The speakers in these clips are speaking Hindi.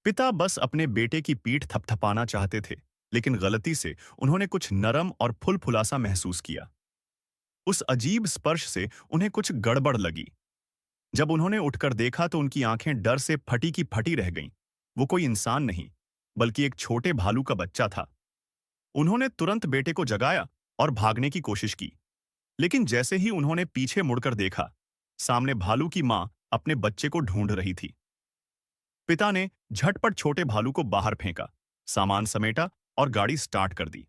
पिता बस अपने बेटे की पीठ थपथपाना चाहते थे, लेकिन गलती से उन्होंने कुछ नरम और फुलफुलासा महसूस किया। उस अजीब स्पर्श से उन्हें कुछ गड़बड़ लगी। जब उन्होंने उठकर देखा तो उनकी आंखें डर से फटी की फटी रह गईं। वो कोई इंसान नहीं, बल्कि एक छोटे भालू का बच्चा था। उन्होंने तुरंत बेटे को जगाया और भागने की कोशिश की, लेकिन जैसे ही उन्होंने पीछे मुड़कर देखा, सामने भालू की मां अपने बच्चे को ढूंढ रही थी। पिता ने झटपट छोटे भालू को बाहर फेंका, सामान समेटा और गाड़ी स्टार्ट कर दी।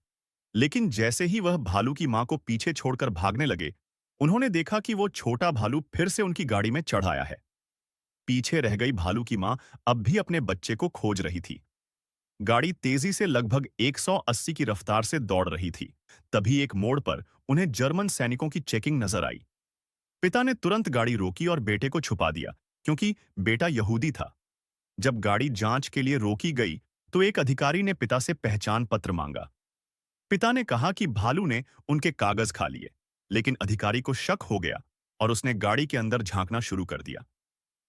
लेकिन जैसे ही वह भालू की मां को पीछे छोड़कर भागने लगे, उन्होंने देखा कि वो छोटा भालू फिर से उनकी गाड़ी में चढ़ आया है। पीछे रह गई भालू की मां अब भी अपने बच्चे को खोज रही थी। गाड़ी तेजी से लगभग 180 की रफ्तार से दौड़ रही थी। तभी एक मोड़ पर उन्हें जर्मन सैनिकों की चेकिंग नजर आई। पिता ने तुरंत गाड़ी रोकी और बेटे को छुपा दिया, क्योंकि बेटा यहूदी था। जब गाड़ी जांच के लिए रोकी गई, तो एक अधिकारी ने पिता से पहचान पत्र मांगा। पिता ने कहा कि भालू ने उनके कागज खा लिए, लेकिन अधिकारी को शक हो गया और उसने गाड़ी के अंदर झांकना शुरू कर दिया।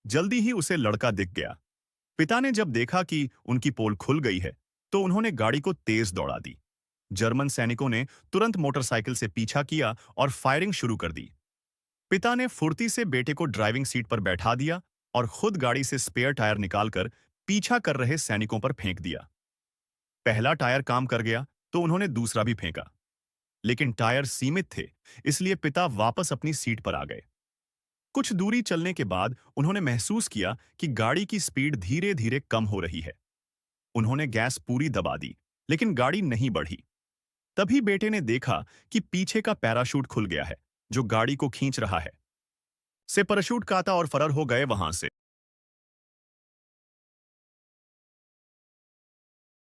जल्दी ही उसे लड़का दिख गया। पिता ने जब देखा कि उनकी पोल खुल गई है, तो उन्होंने गाड़ी को तेज दौड़ा दी। जर्मन सैनिकों ने तुरंत मोटरसाइकिल से पीछा किया और फायरिंग शुरू कर दी। पिता ने फुर्ती से बेटे को ड्राइविंग सीट पर बैठा दिया और खुद गाड़ी से स्पेयर टायर निकालकर पीछा कर रहे सैनिकों पर फेंक दिया। पहला टायर काम कर गया, तो उन्होंने दूसरा भी फेंका, लेकिन टायर सीमित थे, इसलिए पिता वापस अपनी सीट पर आ गए। कुछ दूरी चलने के बाद उन्होंने महसूस किया कि गाड़ी की स्पीड धीरे धीरे कम हो रही है। उन्होंने गैस पूरी दबा दी, लेकिन गाड़ी नहीं बढ़ी। तभी बेटे ने देखा कि पीछे का पैराशूट खुल गया है, जो गाड़ी को खींच रहा है। से पैराशूट काटा और फरार हो गए वहां से।